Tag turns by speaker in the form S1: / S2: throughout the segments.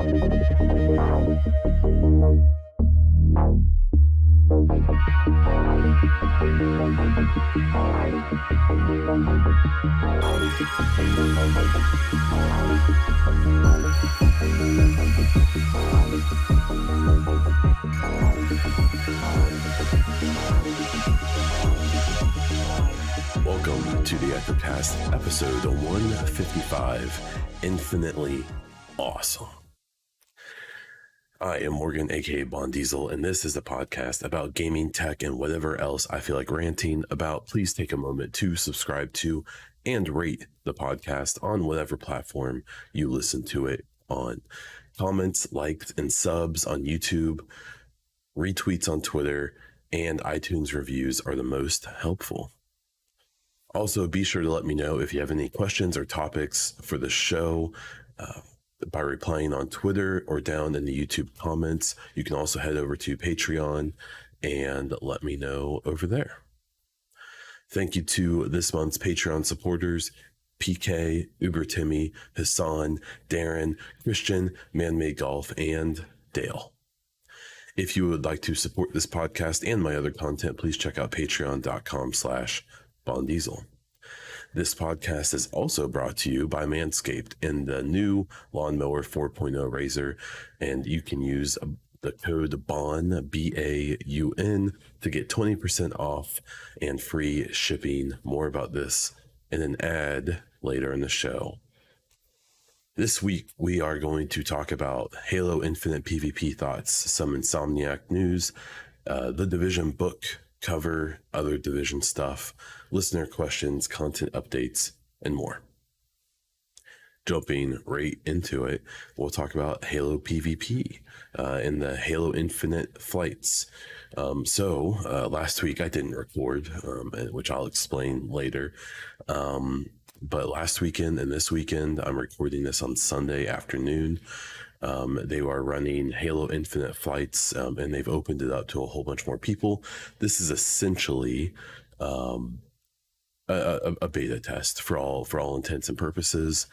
S1: Welcome to the Echocast, episode 155, Infinitely Awesome. I am Morgan, aka Bon Diesel, and this is a podcast about gaming, tech, and whatever else I feel like ranting about. Please take a moment to subscribe to and rate the podcast on whatever platform you listen to it on. Comments, likes, and subs on YouTube, retweets on Twitter, and iTunes reviews are the most helpful. Also, be sure to let me know if you have any questions or topics for the show by replying on Twitter or down in the YouTube comments. You can also head over to Patreon and let me know over there. Thank you to this month's Patreon supporters: PK, Uber Timmy, Hassan, Darren, Christian, Man-Made Golf, and Dale. If you would like to support this podcast and my other content, please check out patreon.com/BonDiesel. This podcast is also brought to you by Manscaped and the new Lawnmower 4.0 razor, and you can use the code BAUN, B-A-U-N, to get 20% off and free shipping. More about this in an ad later in the show. This week, we are going to talk about Halo Infinite PvP thoughts, some Insomniac news, the Division book cover, other Division stuff, listener questions, content updates, and more. Jumping right into it, we'll talk about Halo PvP and the Halo Infinite flights. Last week I didn't record, which I'll explain later. But last weekend and this weekend, I'm recording this on Sunday afternoon. They are running Halo Infinite flights, and they've opened it up to a whole bunch more people. This is essentially a beta test for all intents and purposes.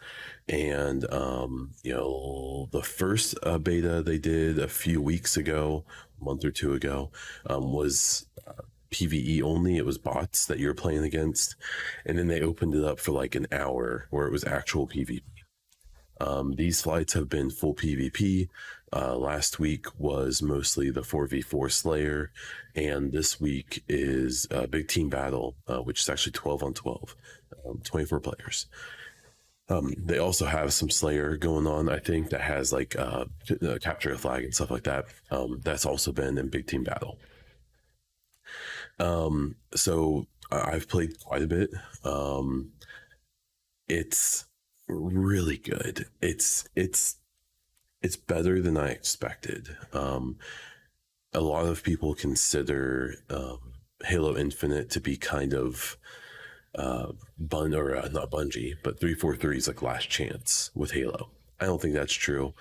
S1: And the first beta they did a few weeks ago, a month or two ago, was PvE only. It was bots that you're playing against, and then they opened it up for like an hour where it was actual PvP. These flights have been full PvP. Last week was mostly the 4v4 Slayer, and this week is a big team battle, which is actually 12 on 12, 24 players. They also have some Slayer going on, I think, that has like capture a flag and stuff like that. That's also been in big team battle. So I've played quite a bit. It's really good. It's better than I expected. A lot of people consider Halo Infinite to be kind of not Bungie, but 343's like last chance with Halo. I don't think that's true.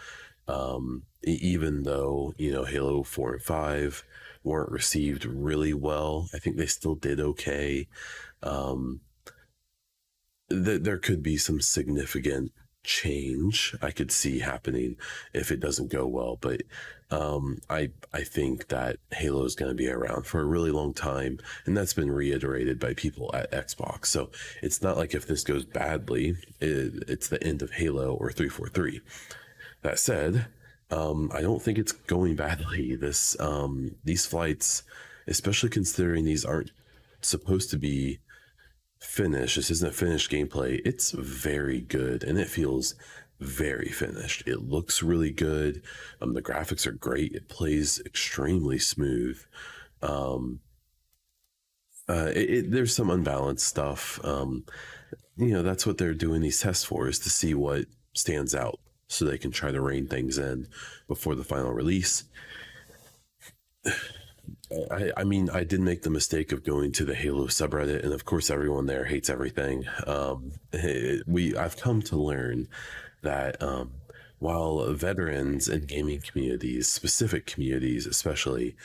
S1: Even though Halo 4 and 5 weren't received really well, I think they still did okay. There could be some significant change I could see happening if it doesn't go well, but I think that Halo is going to be around for a really long time, and that's been reiterated by people at Xbox. So it's not like if this goes badly, it's the end of Halo or 343. That said, I don't think it's going badly. These flights, especially considering these aren't supposed to be finished, this isn't a finished gameplay, it's very good, and it feels very finished. It looks really good. The graphics are great. It plays extremely smooth. There's some unbalanced stuff. That's what they're doing these tests for, is to see what stands out so they can try to rein things in before the final release. I did make the mistake of going to the Halo subreddit, and of course everyone there hates everything. I've come to learn that while veterans and gaming communities, specific communities especially,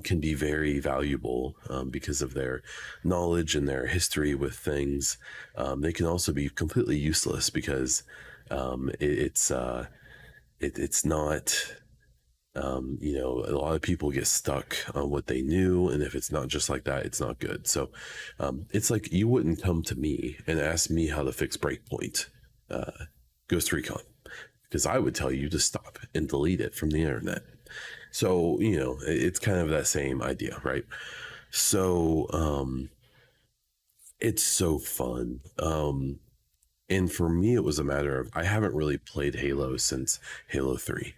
S1: can be very valuable because of their knowledge and their history with things, they can also be completely useless because it's it's not. You know, a lot of people get stuck on what they knew, and if it's not just like that, it's not good. So it's like you wouldn't come to me and ask me how to fix Breakpoint, Ghost Recon, because I would tell you to stop and delete it from the internet. So, you know, it's kind of that same idea, right? So it's so fun. And for me, it was a matter of I haven't really played Halo since Halo 3.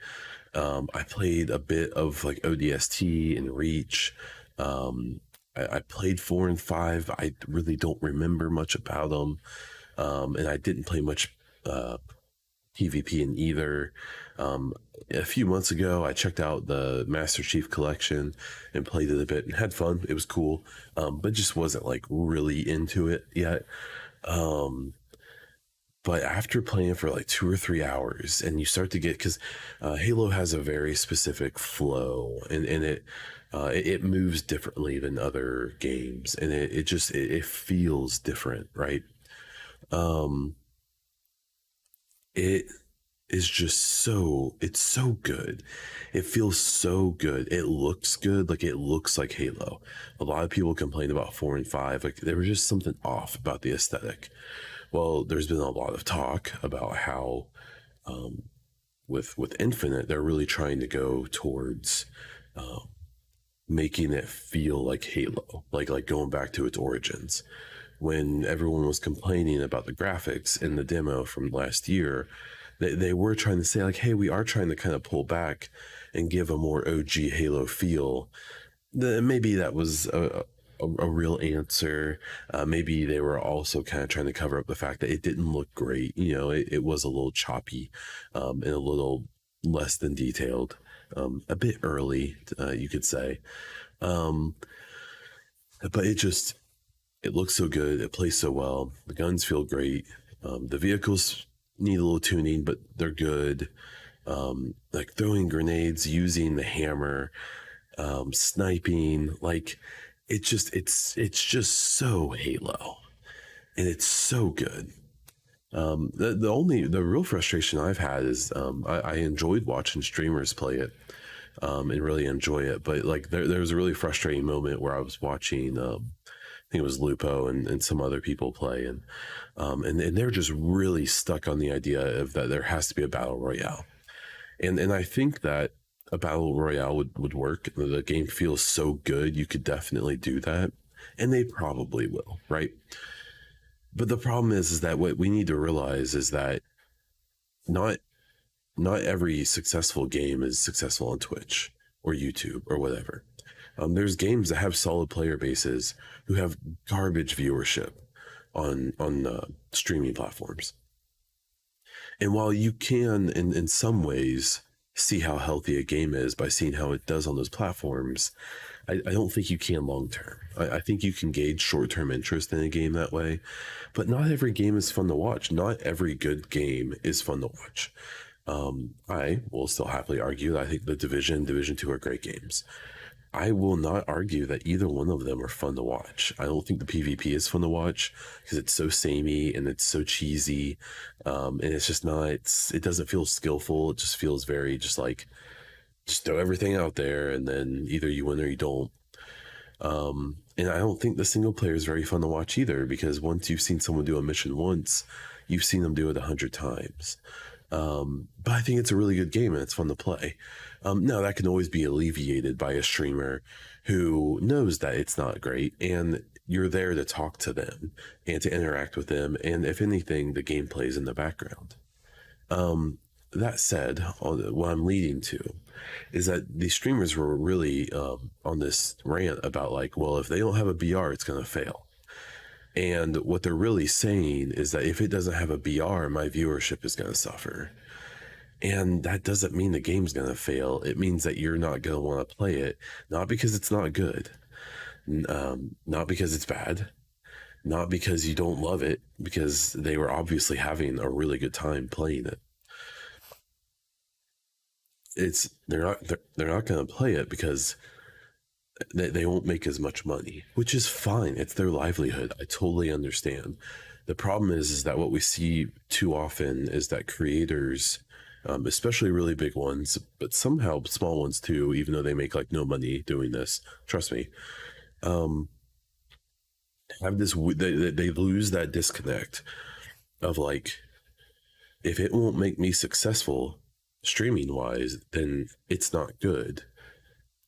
S1: I played a bit of like ODST and Reach. I played 4 and 5. I really don't remember much about them. And I didn't play much PvP in either. A few months ago, I checked out the Master Chief Collection and played it a bit and had fun. It was cool, but just wasn't like really into it yet. But after playing for like 2 or 3 hours, and you start to get because Halo has a very specific flow, and it moves differently than other games, and it just it feels different, right? It is just it's so good. It feels so good. It looks good. Like it looks like Halo. A lot of people complain about 4 and 5. Like there was just something off about the aesthetic. Well, there's been a lot of talk about how with Infinite, they're really trying to go towards making it feel like Halo, like going back to its origins. When everyone was complaining about the graphics in the demo from last year, they were trying to say like, hey, we are trying to kind of pull back and give a more OG Halo feel. Maybe that was a real answer. Maybe they were also kind of trying to cover up the fact that it didn't look great. You know, it was a little choppy and a little less than detailed, a bit early, you could say. But it looks so good. It plays so well. The guns feel great. The vehicles need a little tuning, but they're good. Like throwing grenades, using the hammer, sniping, like it's just so Halo, and it's so good. The real frustration I've had is I enjoyed watching streamers play it and really enjoy it, but like there was a really frustrating moment where I was watching I think it was Lupo and some other people play, and they're just really stuck on the idea of that there has to be a battle royale, and I think that a battle royale would work. The game feels so good, you could definitely do that, and they probably will, right? But the problem is that what we need to realize is that not not every successful game is successful on Twitch or YouTube or whatever. There's games that have solid player bases who have garbage viewership on streaming platforms. And while you can, in some ways, see how healthy a game is by seeing how it does on those platforms, I don't think you can long term. I think you can gauge short term interest in a game that way, but not every game is fun to watch. Not every good game is fun to watch. I will still happily argue that I think the Division 2 are great games. I will not argue that either one of them are fun to watch. I don't think the PvP is fun to watch because it's so samey and it's so cheesy, and it's just not. It doesn't feel skillful. It just feels very just like just throw everything out there and then either you win or you don't. And I don't think the single player is very fun to watch either because once you've seen someone do a mission once, you've seen them do it 100 times. But I think it's a really good game and it's fun to play. Now that can always be alleviated by a streamer who knows that it's not great and you're there to talk to them and to interact with them. And if anything, the game plays in the background. That said, what I'm leading to is that these streamers were really on this rant about like, well, if they don't have a BR, it's going to fail. And what they're really saying is that if it doesn't have a BR, my viewership is going to suffer. And that doesn't mean the game's going to fail. It means that you're not going to want to play it, not because it's not good, not because it's bad, not because you don't love it, because they were obviously having a really good time playing it. They're not going to play it because they won't make as much money, which is fine. It's their livelihood. I totally understand. The problem is that what we see too often is that creators especially really big ones, but somehow small ones too, even though they make like no money doing this. Trust me. Um, have this, they lose that disconnect of like, if it won't make me successful streaming wise, then it's not good.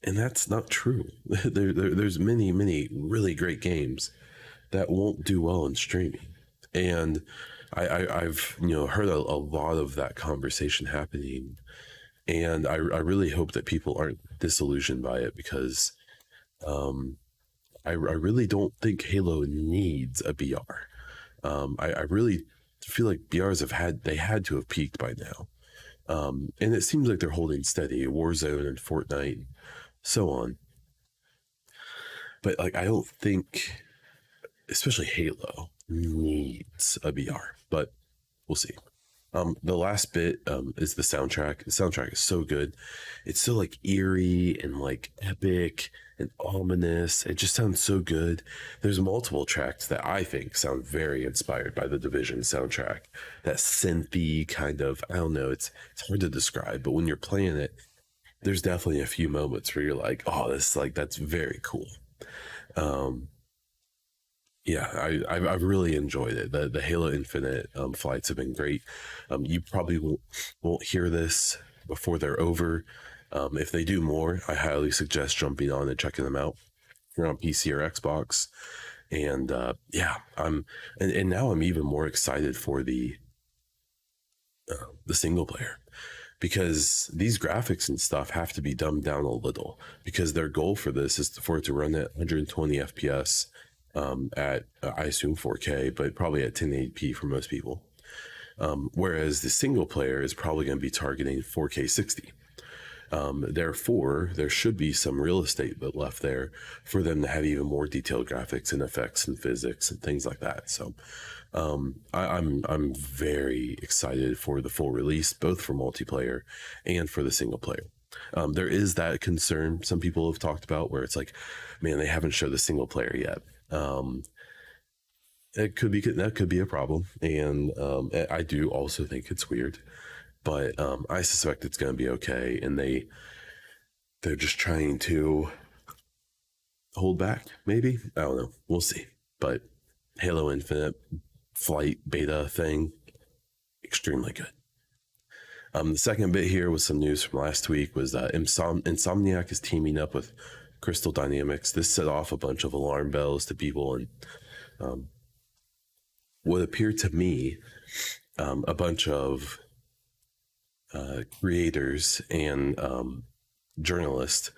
S1: And that's not true. There's many really great games that won't do well in streaming. And I've heard a lot of that conversation happening, and I really hope that people aren't disillusioned by it, because I really don't think Halo needs a BR. I really feel like BRs had to have peaked by now, and it seems like they're holding steady. Warzone and Fortnite, and so on. But like, I don't think, especially Halo, needs a BR. But we'll see. The last bit is the soundtrack. The soundtrack is so good. It's so like eerie and like epic and ominous. It just sounds so good. There's multiple tracks that I think sound very inspired by the Division soundtrack. That synthy kind of, I don't know, it's hard to describe, but when you're playing it, there's definitely a few moments where you're like, oh, that's very cool. Um, yeah, I've really enjoyed it. The Halo Infinite flights have been great. You probably won't hear this before they're over. If they do more, I highly suggest jumping on and checking them out. If you're on PC or Xbox, and yeah, and now I'm even more excited for the single player, because these graphics and stuff have to be dumbed down a little, because their goal for this is for it to run at 120 FPS at I assume 4K, but probably at 1080p for most people. Whereas the single player is probably going to be targeting 4K 60. Therefore, there should be some real estate left there for them to have even more detailed graphics and effects and physics and things like that. So I'm very excited for the full release, both for multiplayer and for the single player. There is that concern some people have talked about, where it's like, man, they haven't showed the single player yet. It could be, that could be a problem, and I do also think it's weird, but I suspect it's going to be okay, and they're just trying to hold back. Maybe, I don't know. We'll see. But Halo Infinite flight beta thing, extremely good. The second bit here was some news from last week. Was Insomniac is teaming up with Crystal Dynamics. This set off a bunch of alarm bells to people, and what appeared to me a bunch of creators and journalists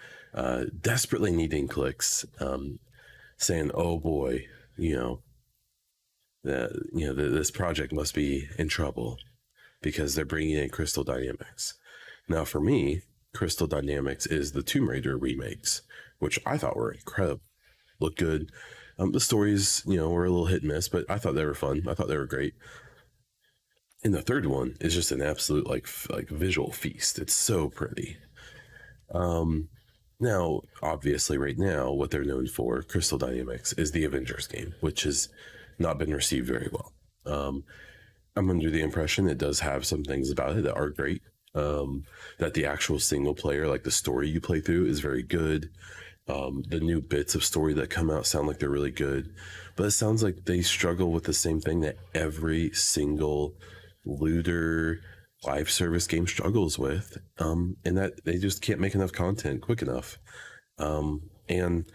S1: desperately needing clicks, saying, "Oh boy, this project must be in trouble because they're bringing in Crystal Dynamics." Now, for me, Crystal Dynamics is the Tomb Raider remakes, which I thought were incredible, look good. The stories, were a little hit and miss, but I thought they were fun. I thought they were great. And the third one is just an absolute like visual feast. It's so pretty. Now, obviously, right now, what they're known for, Crystal Dynamics, is the Avengers game, which has not been received very well. I'm under the impression it does have some things about it that are great. That the actual single player, like the story you play through, is very good. The new bits of story that come out sound like they're really good, but it sounds like they struggle with the same thing that every single looter live service game struggles with, and that they just can't make enough content quick enough. And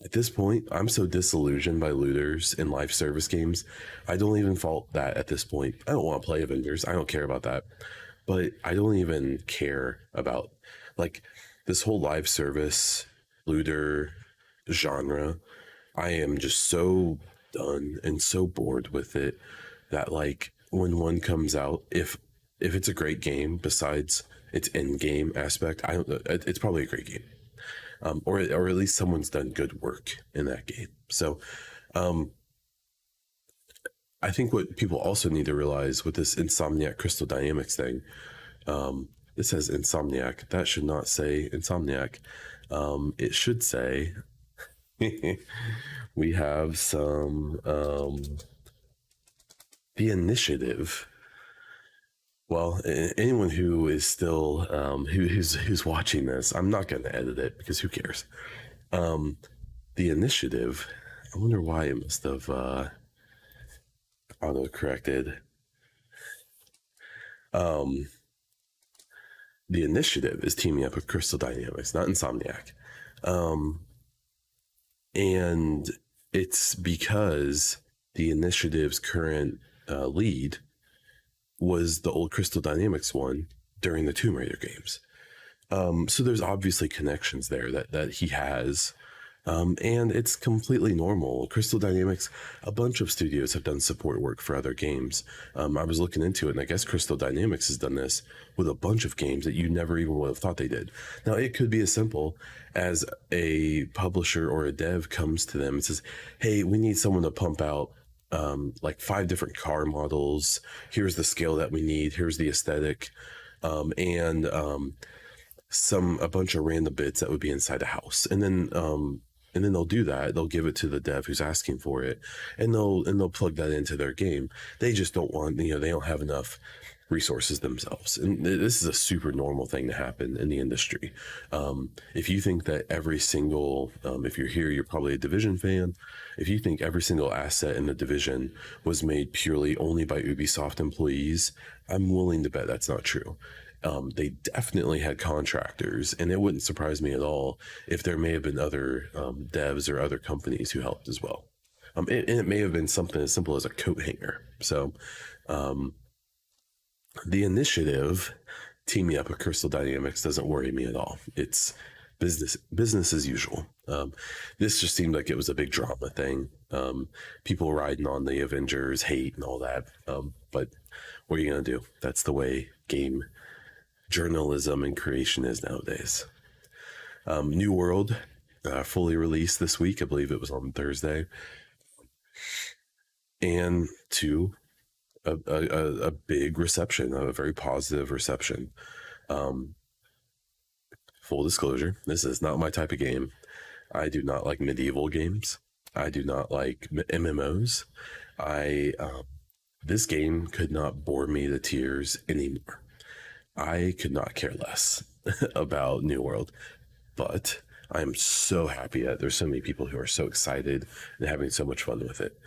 S1: at this point, I'm so disillusioned by looters in live service games. I don't even fault that at this point. I don't want to play Avengers. I don't care about that. But I don't even care about like this whole live service looter genre. I am just so done and so bored with it that like when one comes out, if it's a great game besides its end game aspect, I don't know, it's probably a great game. Or at least someone's done good work in that game. So I think what people also need to realize with this Insomniac Crystal Dynamics thing, it says Insomniac. That should not say Insomniac. It should say we have some the initiative Well, anyone who is still who's watching this, I'm not going to edit it because who cares? Um, the initiative. I wonder why it must have auto corrected. Um, the initiative is teaming up with Crystal Dynamics, not Insomniac, um, and it's because the initiative's current lead was the old Crystal Dynamics one during the Tomb Raider games. So there's obviously connections there that he has. And it's completely normal. Crystal Dynamics, a bunch of studios have done support work for other games. I was looking into it, and I guess Crystal Dynamics has done this with a bunch of games that you never even would have thought they did. Now, it could be as simple as a publisher or a dev comes to them and says, "Hey, we need someone to pump out like 5 different car models. Here's the scale that we need. Here's the aesthetic, and a bunch of random bits that would be inside a house." And then they'll do that. They'll give it to the dev who's asking for it, and they'll plug that into their game. They just don't want, they don't have enough resources themselves, and this is a super normal thing to happen in the industry. If you think that every single, if you're here, you're probably a Division fan. If you think every single asset in the Division was made purely only by Ubisoft employees, I'm willing to bet that's not true. They definitely had contractors, and it wouldn't surprise me at all if there may have been other devs or other companies who helped as well. And it may have been something as simple as a coat hanger. So the initiative teaming up with Crystal Dynamics doesn't worry me at all. It's business as usual. This just seemed like it was a big drama thing. People riding on the Avengers hate and all that. But what are you gonna do? That's the way game journalism and creation is nowadays. New World fully released this week. I believe it was on Thursday, and to a big reception, a very positive reception. Full disclosure, this is not my type of game. I do not like medieval games. I do not like MMOs. This game could not bore me to tears anymore. I could not care less about New World, but I'm so happy that there's so many people who are so excited and having so much fun with it.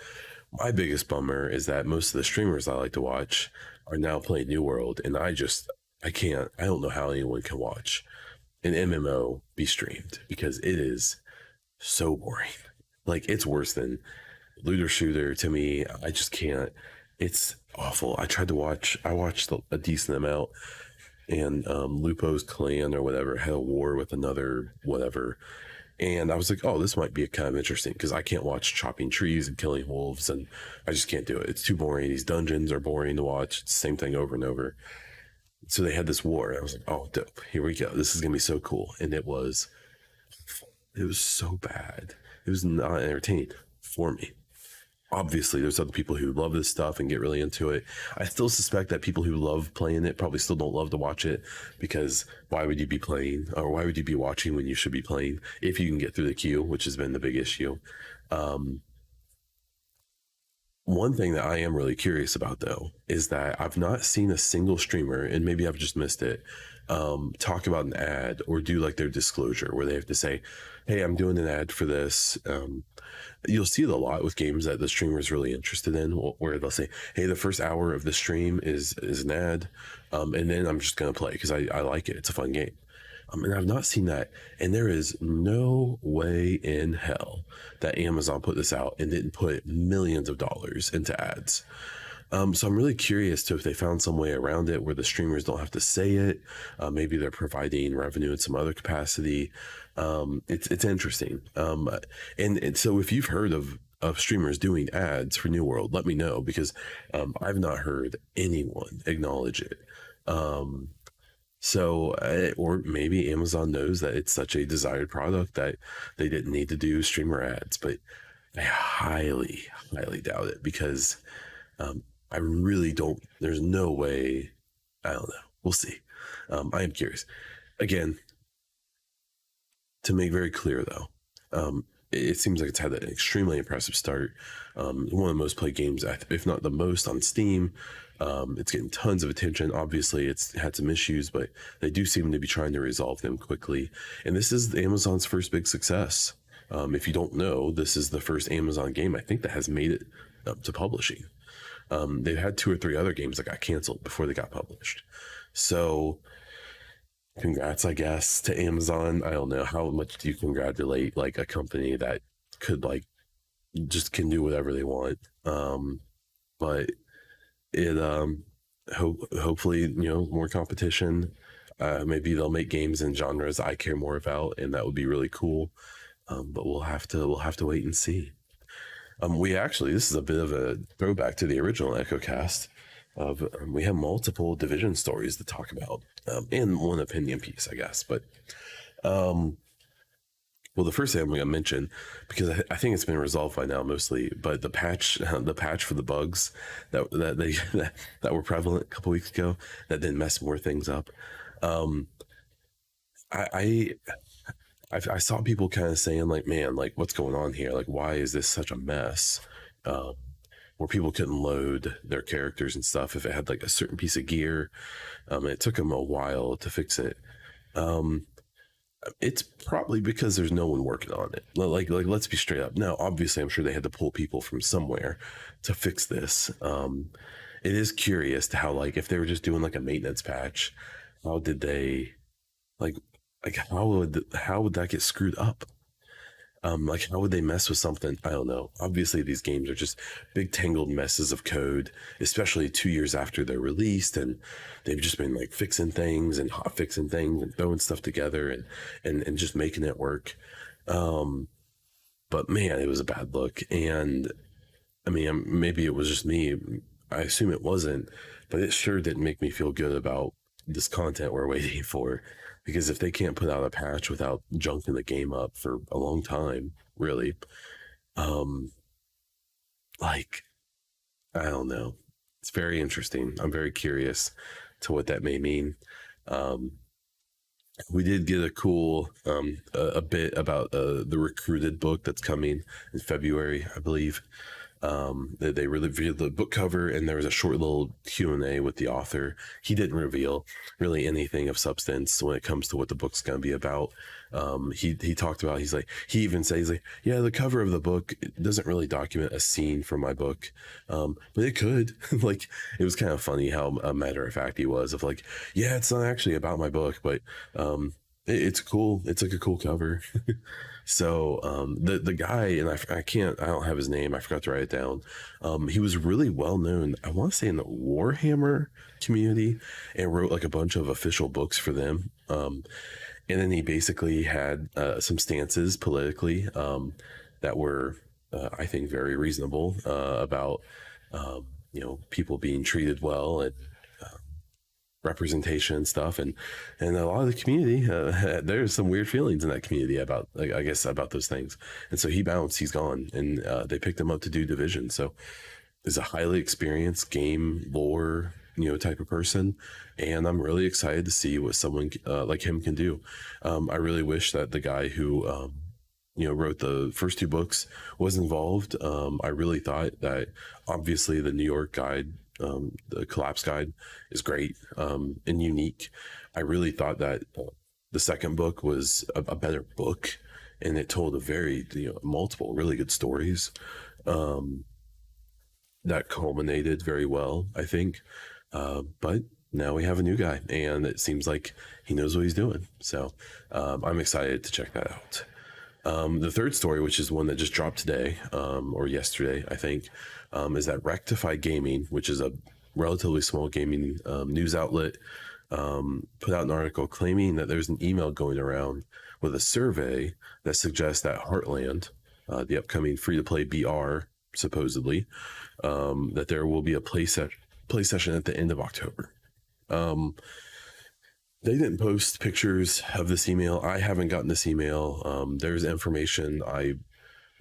S1: My biggest bummer is that most of the streamers I like to watch are now playing New World, and I don't know how anyone can watch an MMO be streamed because it is so boring. Like, it's worse than looter shooter to me. I just can't. It's awful. I watched a decent amount, and Lupo's clan or whatever had a war with another whatever. And I was like, oh, this might be kind of interesting because I can't watch chopping trees and killing wolves, and I just can't do it. It's too boring. These dungeons are boring to watch. It's the same thing over and over. So they had this war. I was like, oh, dope. Here we go. This is gonna be so cool. And it was so bad. It was not entertaining for me. Obviously, there's other people who love this stuff and get really into it. I still suspect that people who love playing it probably still don't love to watch it, because why would you be playing, or why would you be watching when you should be playing if you can get through the queue, which has been the big issue. One thing that I am really curious about, though, is that I've not seen a single streamer, and maybe I've just missed it, talk about an ad or do like their disclosure where they have to say, hey, I'm doing an ad for this. You'll see it a lot with games that the streamer is really interested in, where they'll say, hey, the first hour of the stream is an ad, and then I'm just going to play because I like it. It's a fun game. And I've not seen that. And there is no way in hell that Amazon put this out and didn't put millions of dollars into ads. So I'm really curious to if they found some way around it where the streamers don't have to say it. Maybe they're providing revenue in some other capacity. It's interesting. And so if you've heard of streamers doing ads for New World, let me know, because I've not heard anyone acknowledge it. Or maybe Amazon knows that it's such a desired product that they didn't need to do streamer ads, but I highly, highly doubt it, because I really don't, there's no way, I don't know. We'll see. I am curious. Again, to make very clear though, it seems like it's had an extremely impressive start. One of the most played games, if not the most, on Steam. It's getting tons of attention. Obviously, it's had some issues, but they do seem to be trying to resolve them quickly. And this is Amazon's first big success. If you don't know, this is the first Amazon game I think that has made it up to publishing. They've had 2 or 3 other games that got canceled before they got published. So congrats, I guess, to Amazon. I don't know how much do you congratulate like a company that could like just can do whatever they want. But it hopefully, you know, more competition. Maybe they'll make games in genres I care more about, and that would be really cool. But we'll have to wait and see. We actually, this is a bit of a throwback to the original EchoCast. Of we have multiple Division stories to talk about, and one opinion piece, I guess. But well, the first thing I'm going to mention, because I think it's been resolved by now mostly, but the patch for the bugs that were prevalent a couple weeks ago that didn't mess more things up. I saw people kind of saying like, man, like what's going on here? Like, why is this such a mess? Where people couldn't load their characters and stuff if it had like a certain piece of gear. It took them a while to fix it. It's probably because there's no one working on it. Like let's be straight up. Now, obviously, I'm sure they had to pull people from somewhere to fix this. It is curious to how like if they were just doing like a maintenance patch, how did they like how would that get screwed up? Like how would they mess with something? I don't know. Obviously, these games are just big tangled messes of code, especially 2 years after they're released, and they've just been like fixing things and hot fixing things and throwing stuff together and just making it work. But man, it was a bad look. And I mean, maybe it was just me. I assume it wasn't, but it sure didn't make me feel good about this content we're waiting for. Because if they can't put out a patch without junking the game up for a long time, really, like, I don't know. It's very interesting. I'm very curious to what that may mean. We did get a cool a bit about the Recruited book that's coming in February, I believe. They revealed the book cover, and there was a short little Q&A with the author. He didn't reveal really anything of substance when it comes to what the book's going to be about. He talked about, he even says like, yeah, the cover of the book doesn't really document a scene from my book, but it could. Like, it was kind of funny how a matter of fact he was of like, yeah, it's not actually about my book, but it's cool. It's like a cool cover. So the guy, and I don't have his name. I forgot to write it down. He was really well known, I want to say, in the Warhammer community, and wrote like a bunch of official books for them. And then he basically had some stances politically that were, I think, very reasonable about people being treated well and representation and stuff, and a lot of the community there's some weird feelings in that community about, like, I guess, about those things. And so he bounced, he's gone, and they picked him up to do Division. So is a highly experienced game lore type of person, and I'm really excited to see what someone like him can do. I really wish that the guy who wrote the first 2 books was involved. I really thought that, obviously, the New York guide, the Collapse guide, is great and unique. I really thought that the second book was a better book, and it told a very multiple really good stories that culminated very well, I think. But now we have a new guy, and it seems like he knows what he's doing. So I'm excited to check that out. The third story, which is one that just dropped today, or yesterday, I think, is that Rectify Gaming, which is a relatively small gaming news outlet, put out an article claiming that there's an email going around with a survey that suggests that Heartland, the upcoming free-to-play BR, supposedly, that there will be a play session at the end of October. They didn't post pictures of this email. I haven't gotten this email. There's information I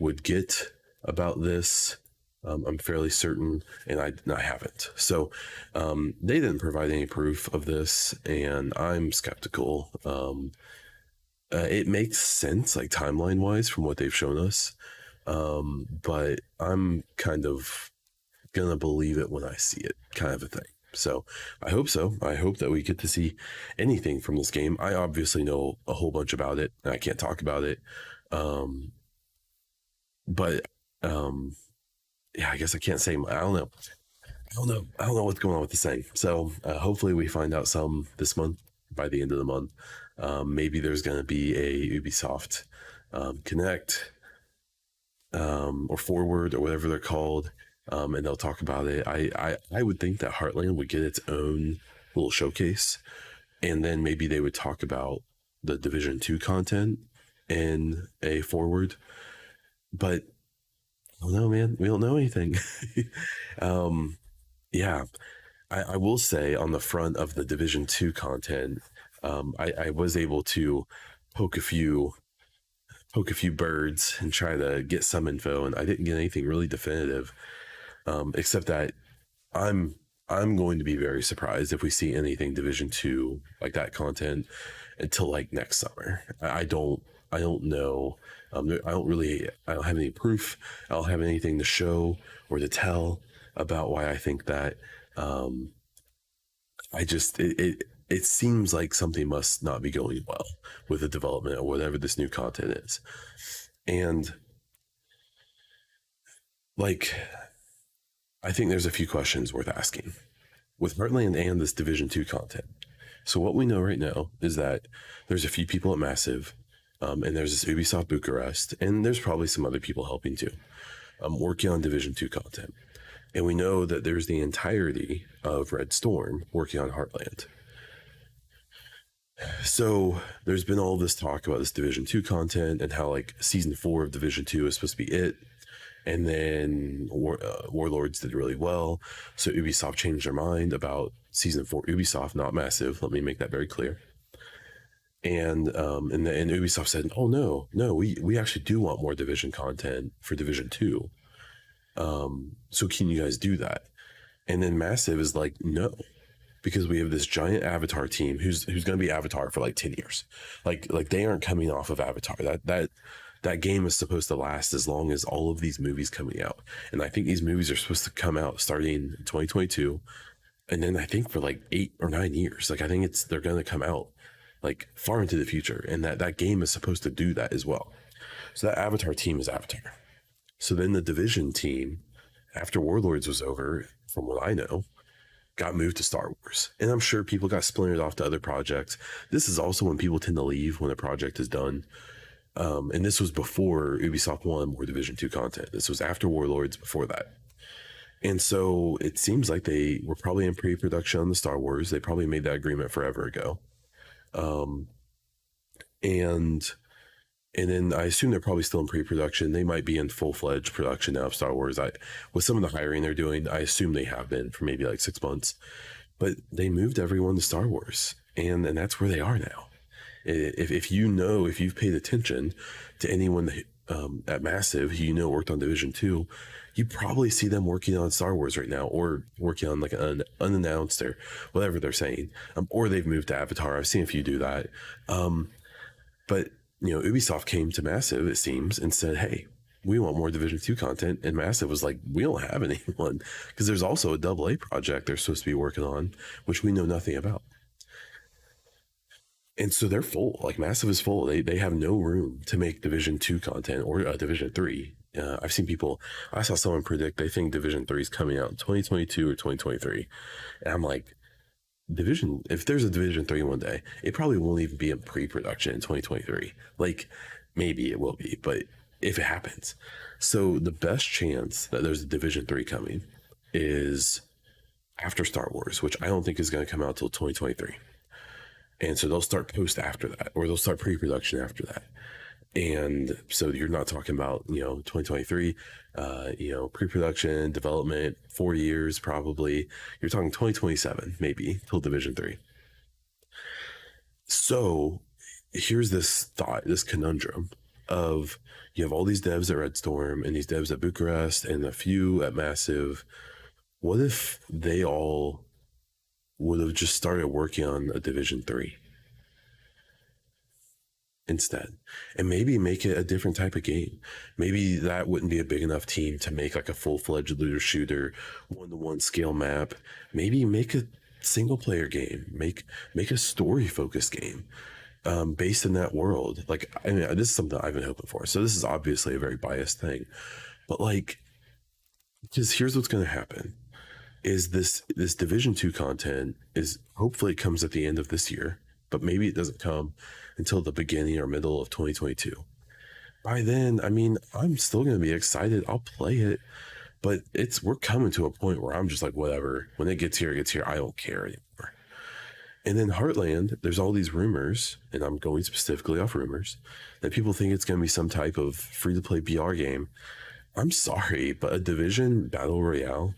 S1: would get about this. I'm fairly certain, and I haven't. So they didn't provide any proof of this, and I'm skeptical. It makes sense, like timeline wise, from what they've shown us. But I'm kind of gonna believe it when I see it, kind of a thing. So I hope so. I hope that we get to see anything from this game. I obviously know a whole bunch about it, and I can't talk about it. Um, but yeah, I guess I can't say. I don't know. I don't know what's going on with the thing. So hopefully we find out some this month by the end of the month. Maybe there's going to be a Ubisoft Connect or Forward or whatever they're called, and they'll talk about it. I would think that Heartland would get its own little showcase, and then maybe they would talk about the Division 2 content in a Forward. But I don't know, man. We don't know anything. um, yeah, I will say on the front of the Division 2 content, I was able to poke a few birds and try to get some info, and I didn't get anything really definitive, except that I'm I'm going to be very surprised if we see anything Division 2 like that content until like next summer. I don't know. I don't have any proof. I don't have anything to show or to tell about why I think that. Um, I just it seems like something must not be going well with the development or whatever this new content is. And like I think there's a few questions worth asking with Heartland and this Division 2 content. So what we know right now is that there's a few people at Massive, and there's this Ubisoft Bucharest, and there's probably some other people helping too, working on Division 2 content. And we know that there's the entirety of Red Storm working on Heartland. So there's been all this talk about this Division 2 content and how like season 4 of Division 2 is supposed to be it. And then Warlords did really well. So Ubisoft changed their mind about season 4. Ubisoft, not Massive. Let me make that very clear. And Ubisoft said, "Oh no, we actually do want more Division content for Division 2. So can you guys do that?" And then Massive is like, "No, because we have this giant Avatar team who's going to be Avatar for like 10 years. Like they aren't coming off of Avatar. That game is supposed to last as long as all of these movies coming out. And I think these movies are supposed to come out starting in 2022, and then I think for like 8 or 9 years. Like I think they're going to come out like far into the future, and that game is supposed to do that as well. So that Avatar team is Avatar. So then the Division team, after Warlords was over, from what I know, got moved to Star Wars. And I'm sure people got splintered off to other projects. This is also when people tend to leave when a project is done. And this was before Ubisoft won more Division 2 content. This was after Warlords, before that. And so it seems like they were probably in pre-production on the Star Wars. They probably made that agreement forever ago. And then I assume they're probably still in pre-production. They might be in full-fledged production now of Star Wars. With some of the hiring they're doing, I assume they have been for maybe like 6 months. But they moved everyone to Star Wars, and that's where they are now. If you've paid attention to anyone at Massive who worked on Division 2, you probably see them working on Star Wars right now, or working on like an unannounced or whatever they're saying, or they've moved to Avatar. I've seen a few do that. But Ubisoft came to Massive, it seems, and said, "Hey, we want more Division 2 content." And Massive was like, "We don't have anyone," because there's also a AA project they're supposed to be working on, which we know nothing about. And so they're full. Like Massive is full. They have no room to make Division 2 content or Division 3. I've seen people. I saw someone predict they think Division 3 is coming out in 2022 or 2023, and I'm like, Division. If there's a Division 3 one day, it probably won't even be in pre-production in 2023. Like maybe it will be, but if it happens, so the best chance that there's a Division 3 coming is after Star Wars, which I don't think is going to come out till 2023. And so they'll start post after that, or they'll start pre-production after that. And so you're not talking about 2023, pre-production development 4 years probably. You're talking 2027 maybe till Division 3. So here's this thought, this conundrum of you have all these devs at Red Storm and these devs at Bucharest and a few at Massive. What if they all would have just started working on a Division 3? instead, and maybe make it a different type of game. Maybe that wouldn't be a big enough team to make like a full-fledged looter shooter, one-to-one scale map. Maybe make a single player game, make a story focused game based in that world. Like, I mean, this is something I've been hoping for. So this is obviously a very biased thing, but like, because here's what's going to happen is this Division 2 content is hopefully it comes at the end of this year, but maybe it doesn't come until the beginning or middle of 2022. By then, I mean, I'm still going to be excited. I'll play it, but we're coming to a point where I'm just like, whatever. When it gets here, it gets here. I don't care anymore. And then Heartland, there's all these rumors, and I'm going specifically off rumors, that people think it's going to be some type of free-to-play BR game. I'm sorry, but a Division Battle Royale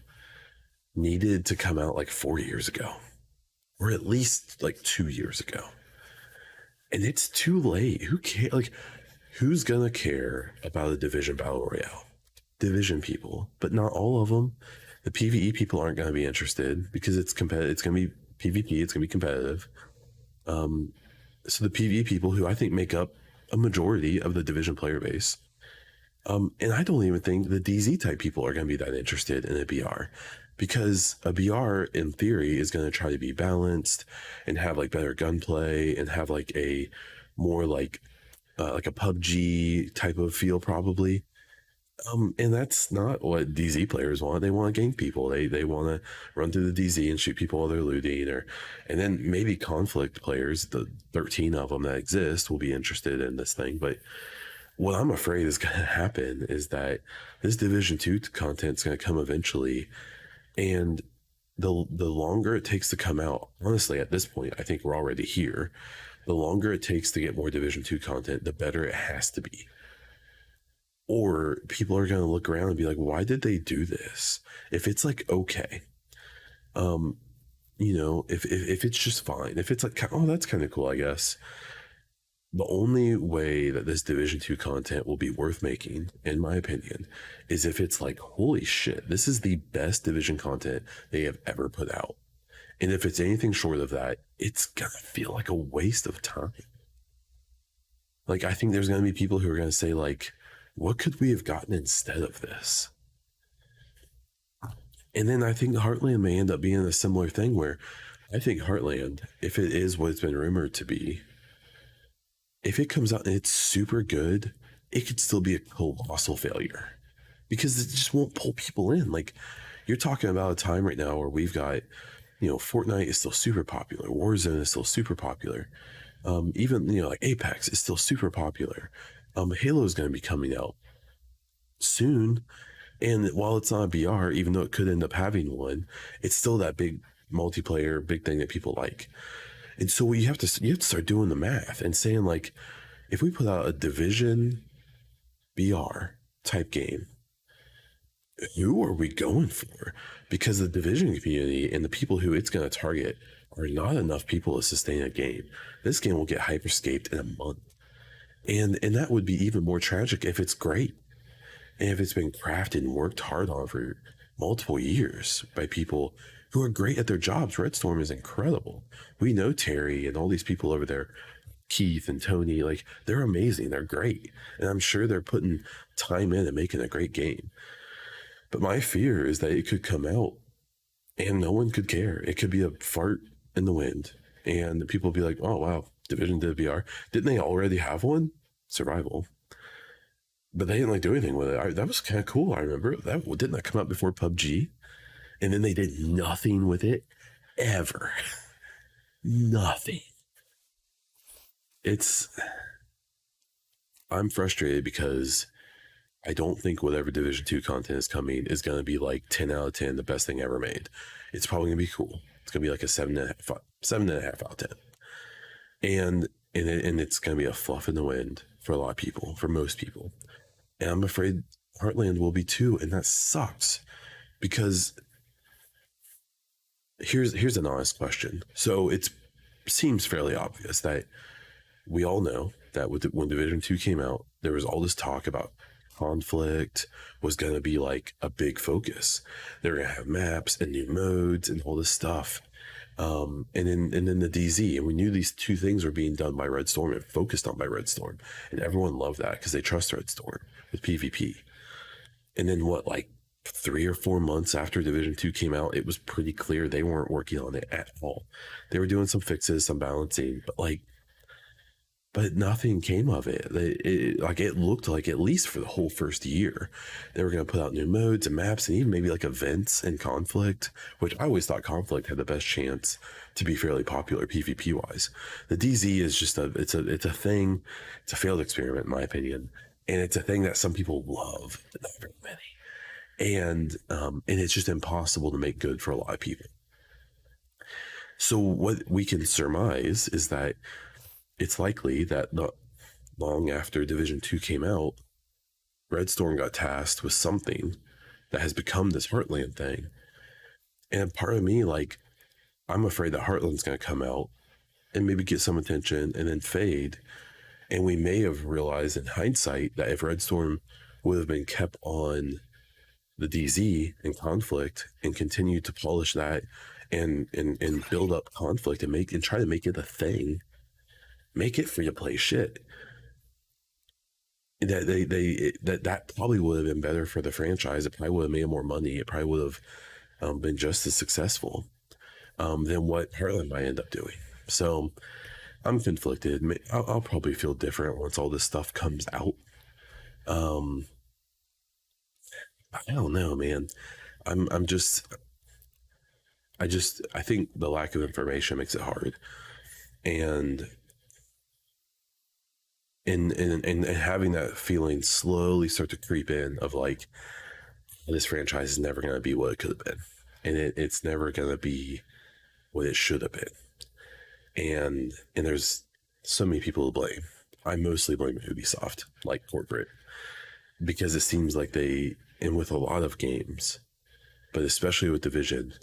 S1: needed to come out like 4 years ago, or at least like 2 years ago. And it's too late. Who cares? Like, who's gonna care about a Division Battle Royale? Division people, but not all of them. The PvE people aren't gonna be interested because it's competitive. It's gonna be PvP. It's gonna be competitive. So the PvE people, who I think make up a majority of the Division player base, and I don't even think the DZ type people are going to be that interested in a BR, because a BR in theory is going to try to be balanced and have like better gunplay and have like a more like a PUBG type of feel probably. And that's not what DZ players want. They want to gank people. They want to run through the DZ and shoot people while they're looting, and then maybe conflict players, the 13 of them that exist, will be interested in this thing. But what I'm afraid is going to happen is that this Division 2 content is going to come eventually, and the longer it takes to come out, honestly, at this point, I think we're already here. The longer it takes to get more Division 2 content, the better it has to be. Or people are going to look around and be like, why did they do this? If it's like, okay, if it's just fine, if it's like, oh, that's kind of cool, I guess. The only way that this Division 2 content will be worth making, in my opinion, is if it's like, holy shit, this is the best Division content they have ever put out. And if it's anything short of that, it's gonna feel like a waste of time. Like, I think there's gonna be people who are gonna say, like, what could we have gotten instead of this? And then I think Heartland may end up being a similar thing, where I think Heartland, if it is what it's been rumored to be, if it comes out and it's super good, it could still be a colossal failure because it just won't pull people in. Like, you're talking about a time right now where we've got, Fortnite is still super popular. Warzone is still super popular. Even, like Apex is still super popular. Halo is going to be coming out soon. And while it's not a BR, even though it could end up having one, it's still that big multiplayer, big thing that people like. And so you have to start doing the math and saying, like, if we put out a Division BR type game, who are we going for? Because the Division community and the people who it's going to target are not enough people to sustain a game. This game will get hyperscaped in a month. And that would be even more tragic if it's great. And if it's been crafted and worked hard on for multiple years by people who are great at their jobs. Red Storm is incredible. We know Terry and all these people over there, Keith and Tony, like, they're amazing. They're great. And I'm sure they're putting time in and making a great game. But my fear is that it could come out and no one could care. It could be a fart in the wind. And people will be like, oh, wow, Division did VR. Didn't they already have one? Survival. But they didn't do anything with it. That was kind of cool. I remember that. Didn't that come out before PUBG? And then they did nothing with it ever. Nothing. I'm frustrated because I don't think whatever Division 2 content is coming is going to be like 10 out of 10, the best thing ever made. It's probably going to be cool. It's going to be like a 7.5 out of 10. And it's going to be a fluff in the wind for a lot of people, for most people. And I'm afraid Heartland will be too, and that sucks. Because here's an honest question. So it seems fairly obvious that we all know that when Division 2 came out, there was all this talk about conflict was going to be like a big focus. They're going to have maps and new modes and all this stuff. And then the DZ, and we knew these two things were being done by Red Storm and focused on by Red Storm, and everyone loved that because they trust Red Storm with PvP. And then what, like 3 or 4 months after Division 2 came out, it was pretty clear they weren't working on it at all. They were doing some fixes, some balancing, but nothing came of it. It looked like, at least for the whole first year, they were going to put out new modes and maps and even maybe like events and Conflict, which I always thought Conflict had the best chance to be fairly popular PvP wise. The DZ is just it's a thing. It's a failed experiment in my opinion, and it's a thing that some people love, but not very many. And it's just impossible to make good for a lot of people. So what we can surmise is that it's likely that not long after Division 2 came out, Red Storm got tasked with something that has become this Heartland thing. And part of me, like, I'm afraid that Heartland's going to come out and maybe get some attention and then fade. And we may have realized in hindsight that if Red Storm would have been kept on the DZ and Conflict and continued to polish that and build up Conflict and try to make it a thing, make it free to play shit, that probably would have been better for the franchise. It probably would have made more money. It probably would have been just as successful than what Heartland might end up doing. So I'm conflicted. I'll probably feel different once all this stuff comes out. I don't know, man. I think the lack of information makes it hard, and having that feeling slowly start to creep in of like, this franchise is never going to be what it could have been, and it's never going to be what it should have been. And there's so many people to blame. I mostly blame Ubisoft, like corporate, because it seems like and with a lot of games, but especially with Division,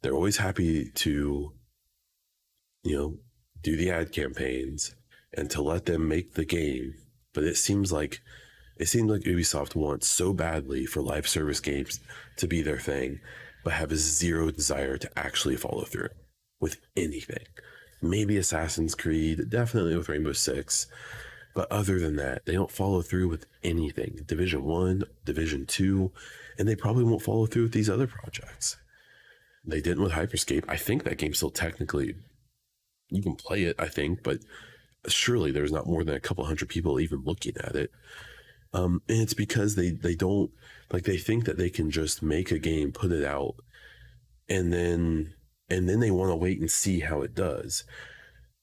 S1: they're always happy to, do the ad campaigns and to let them make the game. But it seems like Ubisoft wants so badly for live service games to be their thing, but have a zero desire to actually follow through with anything. Maybe Assassin's Creed, definitely with Rainbow Six, but other than that, they don't follow through with anything. Division 1, Division 2, and they probably won't follow through with these other projects. They didn't with Hyperscape. I think that game still technically, you can play it, I think, but surely there's not more than a couple hundred people even looking at it. And it's because they don't, like, they think that they can just make a game, put it out, and then they want to wait and see how it does.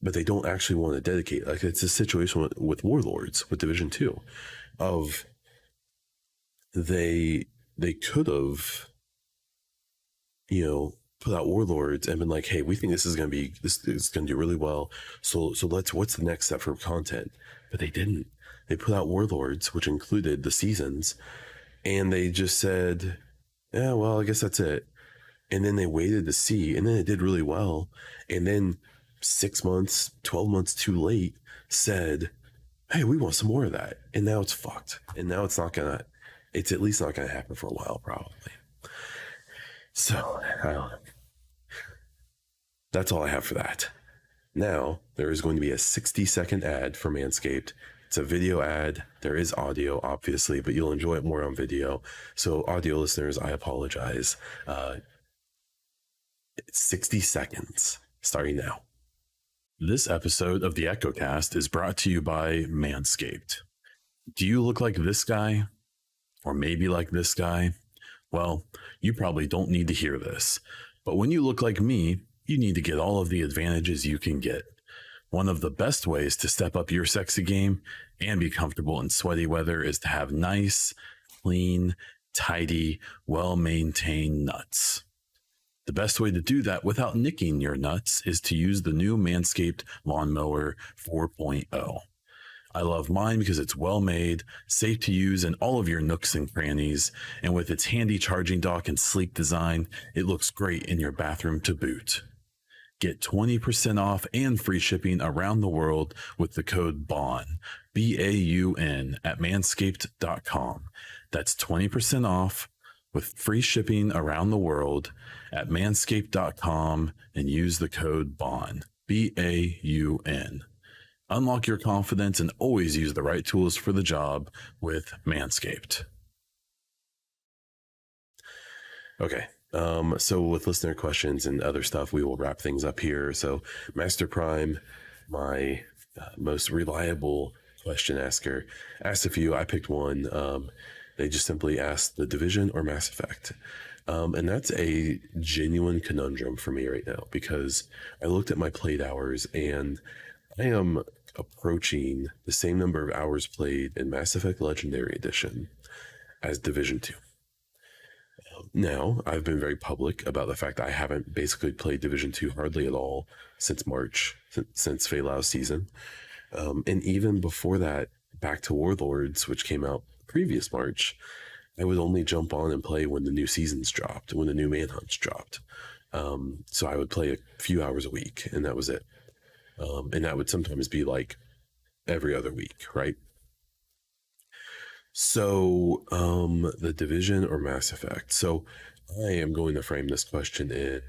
S1: But they don't actually want to dedicate. Like, it's a situation with Warlords, with Division 2, of they could have, put out Warlords and been like, hey, we think this is going to do really well. So what's the next step for content? But they didn't. They put out Warlords, which included the seasons, and they just said, yeah, well, I guess that's it. And then they waited to see, and then it did really well. And then 6 months, 12 months too late, said, hey, we want some more of that. And now it's fucked. And now it's at least not gonna happen for a while, probably. So I don't know. That's all I have for that. Now there is going to be a 60-second ad for Manscaped. It's a video ad. There is audio, obviously, but you'll enjoy it more on video. So audio listeners, I apologize. It's 60 seconds starting now. This episode of the EchoCast is brought to you by Manscaped. Do you look like this guy? Or maybe like this guy? Well, you probably don't need to hear this. But when you look like me, you need to get all of the advantages you can get. One of the best ways to step up your sexy game and be comfortable in sweaty weather is to have nice, clean, tidy, well-maintained nuts. The best way to do that without nicking your nuts is to use the new Manscaped Lawnmower 4.0. I love mine because it's well made, safe to use in all of your nooks and crannies, and with its handy charging dock and sleek design, it looks great in your bathroom to boot. Get 20% off and free shipping around the world with the code BAUN, BAUN, at manscaped.com. That's 20% off
S2: with free shipping around the world at manscaped.com and use the code BAUN, BAUN. Unlock your confidence and always use the right tools for the job with Manscaped.
S1: Okay. So with listener questions and other stuff, we will wrap things up here. So Master Prime, my most reliable question asker, asked a few. I picked one. They just simply asked The Division or Mass Effect. And that's a genuine conundrum for me right now, because I looked at my played hours and I am approaching the same number of hours played in Mass Effect Legendary Edition as Division 2. Now, I've been very public about the fact that I haven't basically played Division 2 hardly at all since March, since Fallout season. And even before that, back to Warlords, which came out previous March, I would only jump on and play when the new seasons dropped, when the new manhunts dropped. So I would play a few hours a week, and that was it. And that would sometimes be like every other week, right? So, The Division or Mass Effect? So I am going to frame this question in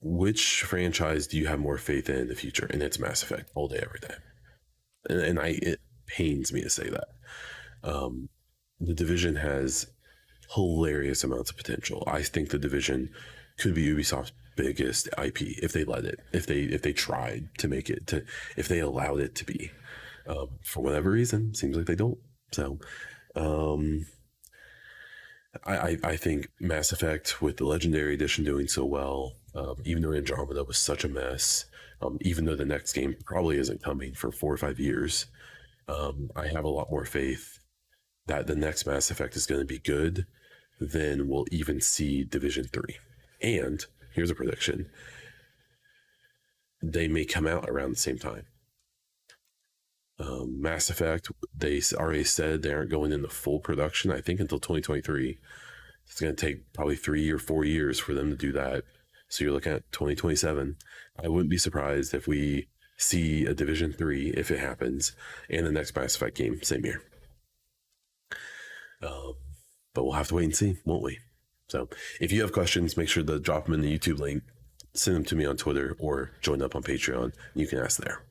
S1: which franchise do you have more faith in the future? And it's Mass Effect all day, every day. And it pains me to say that. The Division has hilarious amounts of potential. I think The Division could be Ubisoft's biggest IP if they let it, if they tried to make it, if they allowed it to be. For whatever reason, seems like they don't. So, I think Mass Effect, with the Legendary Edition doing so well, even though Andromeda was such a mess, even though the next game probably isn't coming for 4 or 5 years, I have a lot more faith that the next Mass Effect is going to be good than we'll even see Division 3. And here's a prediction: they may come out around the same time. Mass Effect, they already said they aren't going into full production, I think, until 2023. It's going to take probably 3 or 4 years for them to do that. So you're looking at 2027. I wouldn't be surprised if we see a Division 3, if it happens, and the next Mass Effect game same year. But we'll have to wait and see, won't we? So if you have questions, make sure to drop them in the YouTube link, send them to me on Twitter, or join up on Patreon. You can ask there.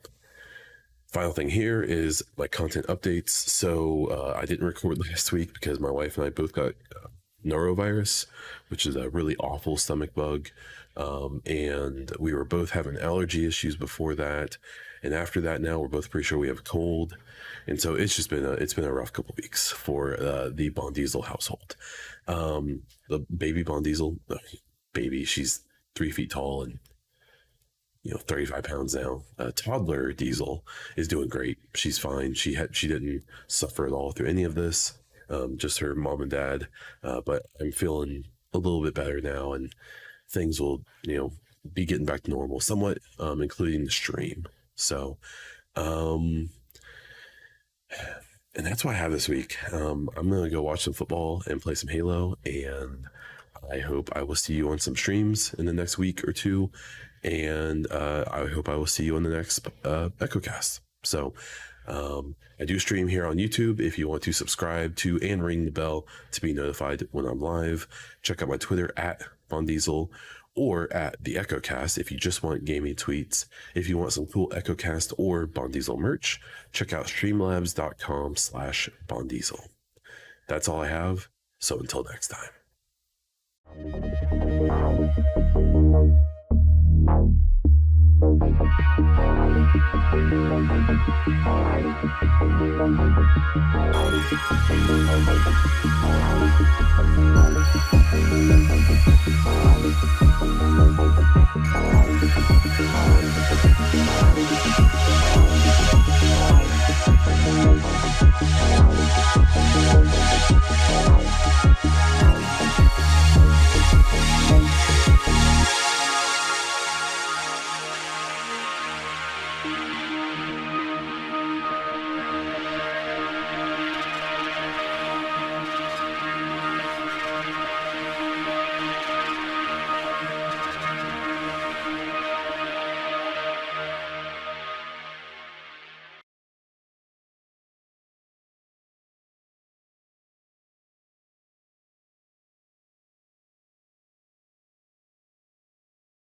S1: Final thing here is my content updates. So I didn't record last week because my wife and I both got norovirus, which is a really awful stomach bug. And we were both having allergy issues before that. And after that, now we're both pretty sure we have a cold. And so it's just been a rough couple of weeks for the Bon Diesel household. The baby Bon Diesel, baby, she's 3 feet tall and 35 pounds now. Toddler Diesel is doing great. She's fine. She didn't suffer at all through any of this. Just her mom and dad. But I'm feeling a little bit better now, and things will, be getting back to normal somewhat, including the stream. So, and that's what I have this week. I'm going to go watch some football and play some Halo, and I hope I will see you on some streams in the next week or two. And I hope I will see you on the next EchoCast. So I do stream here on YouTube. If you want to subscribe to and ring the bell to be notified when I'm live, check out my Twitter at BonDiesel or at the EchoCast if you just want gaming tweets. If you want some cool EchoCast or BonDiesel merch, check out streamlabs.com/BonDiesel. That's all I have. So until next time.